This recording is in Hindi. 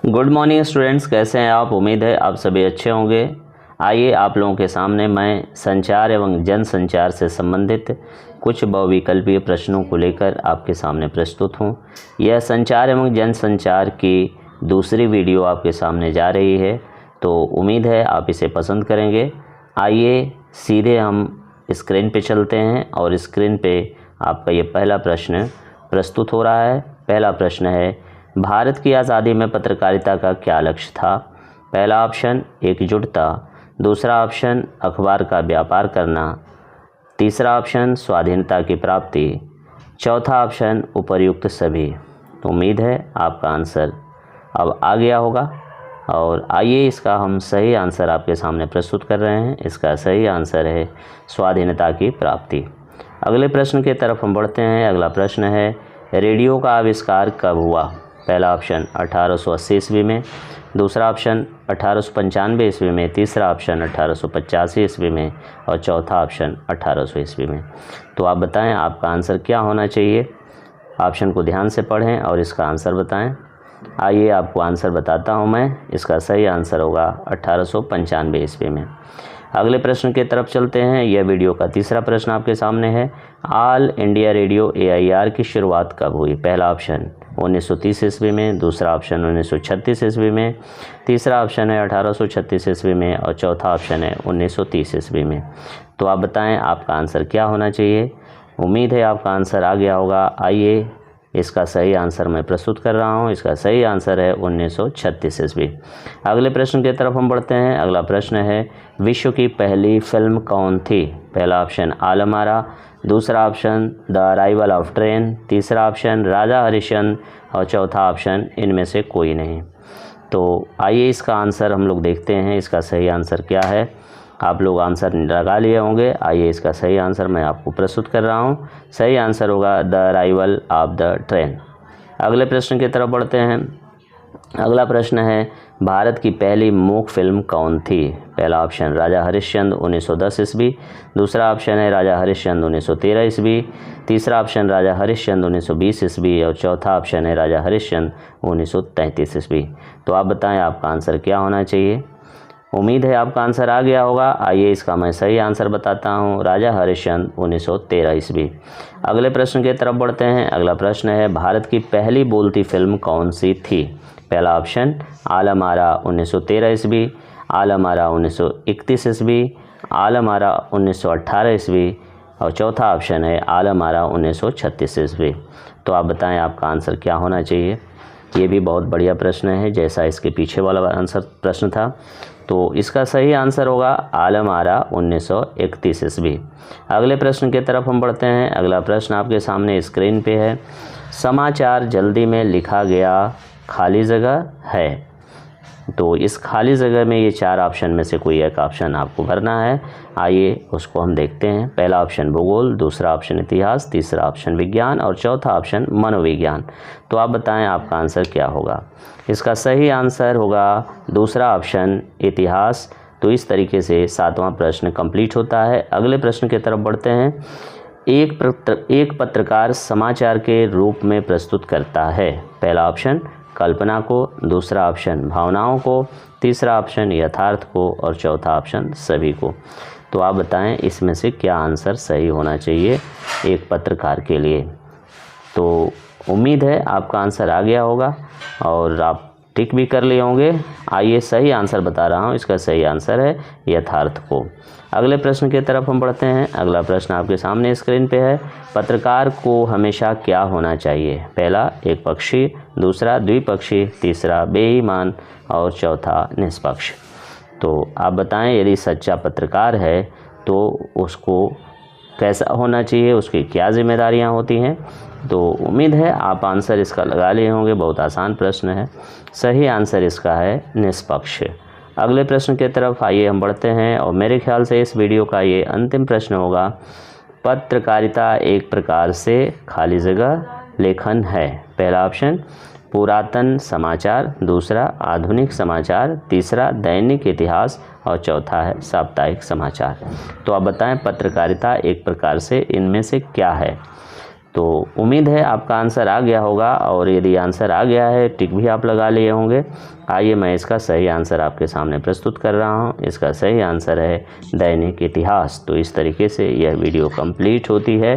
गुड मॉर्निंग स्टूडेंट्स, कैसे हैं आप। उम्मीद है आप सभी अच्छे होंगे। आइए आप लोगों के सामने मैं संचार एवं जनसंचार से संबंधित कुछ बहुविकल्पीय प्रश्नों को लेकर आपके सामने प्रस्तुत हूं। यह संचार एवं जनसंचार की दूसरी वीडियो आपके सामने जा रही है, तो उम्मीद है आप इसे पसंद करेंगे। आइए सीधे हम स्क्रीन पे चलते हैं और स्क्रीन पे आपका ये पहला प्रश्न प्रस्तुत हो रहा है। पहला प्रश्न है, भारत की आज़ादी में पत्रकारिता का क्या लक्ष्य था। पहला ऑप्शन एकजुटता, दूसरा ऑप्शन अखबार का व्यापार करना, तीसरा ऑप्शन स्वाधीनता की प्राप्ति, चौथा ऑप्शन उपर्युक्त सभी। तो उम्मीद है आपका आंसर अब आ गया होगा और आइए इसका हम सही आंसर आपके सामने प्रस्तुत कर रहे हैं। इसका सही आंसर है स्वाधीनता की प्राप्ति। अगले प्रश्न की तरफ हम बढ़ते हैं। अगला प्रश्न है, रेडियो का आविष्कार कब हुआ। पहला ऑप्शन 1880 ईस्वी में, दूसरा ऑप्शन 1895 ईस्वी में, तीसरा ऑप्शन 1885 ईस्वी में और चौथा ऑप्शन 1800 ईस्वी में। तो आप बताएं आपका आंसर क्या होना चाहिए। ऑप्शन को ध्यान से पढ़ें और इसका आंसर बताएं। आइए आपको आंसर बताता हूं मैं। इसका सही आंसर होगा 1895 ईस्वी में। अगले प्रश्न की तरफ चलते हैं। यह वीडियो का तीसरा प्रश्न आपके सामने है, ऑल इंडिया रेडियो AIR की शुरुआत कब हुई। पहला ऑप्शन 1930 ईस्वी में, दूसरा ऑप्शन 1936 ईस्वी में, तीसरा ऑप्शन है 1836 ईस्वी में और चौथा ऑप्शन है 1930 ईस्वी में। तो आप बताएं आपका आंसर क्या होना चाहिए। उम्मीद है आपका आंसर आ गया होगा। आइए इसका सही आंसर मैं प्रस्तुत कर रहा हूं। इसका सही आंसर है 1936 ईस्वी। अगले प्रश्न की तरफ हम बढ़ते हैं। अगला प्रश्न है, विश्व की पहली फिल्म कौन थी। पहला ऑप्शन आलम आरा, दूसरा option the arrival of train, तीसरा ऑप्शन राजा हरिश्चंद्र और चौथा ऑप्शन इनमें से कोई नहीं। तो आइए इसका आंसर हम लोग देखते हैं। इसका सही आंसर क्या है। आप लोग आंसर लगा लिए होंगे। आइए इसका सही आंसर मैं आपको प्रस्तुत कर रहा हूं। सही आंसर होगा the arrival of the train. अगले प्रश्न की तरफ बढ़ते हैं। अगला प्रश्न है, भारत की पहली मूक फिल्म कौन थी। पहला ऑप्शन राजा हरिश्चंद्र 1910 ईस्वी, दूसरा ऑप्शन है राजा हरिश्चंद्र 1913 ईस्वी, तीसरा ऑप्शन राजा हरिश्चंद्र 1920 ईस्वी और चौथा ऑप्शन है राजा हरिश्चंद्र 1933 ईस्वी। तो आप बताएं आपका आंसर क्या होना चाहिए। उम्मीद है आपका आंसर आ गया होगा। आइए इसका मैं सही आंसर बताता हूँ, राजा हरिश्चंद्र 1913 ईस्वी। अगले प्रश्न की तरफ बढ़ते हैं। अगला प्रश्न है, भारत की पहली बोलती फिल्म कौन सी थी। पहला ऑप्शन आलम आरा 1913 ईस्वी, आलम आरा 1931 ईस्वी, आलम आरा 1918 ईस्वी और चौथा ऑप्शन है आलम आरा 1936 ईस्वी। तो आप बताएं आपका आंसर क्या होना चाहिए। ये भी बहुत बढ़िया प्रश्न है जैसा इसके पीछे वाला आंसर प्रश्न था। तो इसका सही आंसर होगा आलम आरा 1931 ईस्वी। अगले प्रश्न की तरफ हम बढ़ते हैं। अगला प्रश्न आपके सामने स्क्रीन पे है, समाचार जल्दी में लिखा गया खाली जगह है। तो इस खाली जगह में ये चार ऑप्शन में से कोई एक ऑप्शन आपको भरना है। आइए उसको हम देखते हैं। पहला ऑप्शन भूगोल, दूसरा ऑप्शन इतिहास, तीसरा ऑप्शन विज्ञान और चौथा ऑप्शन मनोविज्ञान। तो आप बताएं आपका आंसर क्या होगा। इसका सही आंसर होगा दूसरा ऑप्शन इतिहास। तो इस तरीके से सातवां प्रश्न कंप्लीट होता है। अगले प्रश्न की तरफ बढ़ते हैं। एक पत्रकार समाचार के रूप में प्रस्तुत करता है। पहला ऑप्शन कल्पना को, दूसरा ऑप्शन भावनाओं को, तीसरा ऑप्शन यथार्थ को और चौथा ऑप्शन सभी को। तो आप बताएं इसमें से क्या आंसर सही होना चाहिए एक पत्रकार के लिए। तो उम्मीद है आपका आंसर आ गया होगा और आप टिक भी कर लिए होंगे। आइए सही आंसर बता रहा हूँ। इसका सही आंसर है यथार्थ को। अगले प्रश्न की तरफ हम बढ़ते हैं। अगला प्रश्न आपके सामने स्क्रीन पे है, पत्रकार को हमेशा क्या होना चाहिए। पहला एक पक्षी, दूसरा द्विपक्षी, तीसरा बेईमान और चौथा निष्पक्ष। तो आप बताएं यदि सच्चा पत्रकार है तो उसको कैसा होना चाहिए, उसकी क्या जिम्मेदारियां होती हैं। तो उम्मीद है आप आंसर इसका लगा लिए होंगे। बहुत आसान प्रश्न है। सही आंसर इसका है निष्पक्ष। अगले प्रश्न की तरफ आइए हम बढ़ते हैं और मेरे ख्याल से इस वीडियो का ये अंतिम प्रश्न होगा, पत्रकारिता एक प्रकार से खाली जगह लेखन है। पहला ऑप्शन पुरातन समाचार, दूसरा आधुनिक समाचार, तीसरा दैनिक इतिहास और चौथा है साप्ताहिक समाचार। तो आप बताएं पत्रकारिता एक प्रकार से इनमें से क्या है। तो उम्मीद है आपका आंसर आ गया होगा, और यदि आंसर आ गया है टिक भी आप लगा लिए होंगे। आइए मैं इसका सही आंसर आपके सामने प्रस्तुत कर रहा हूं। इसका सही आंसर है दैनिक इतिहास। तो इस तरीके से यह वीडियो कंप्लीट होती है।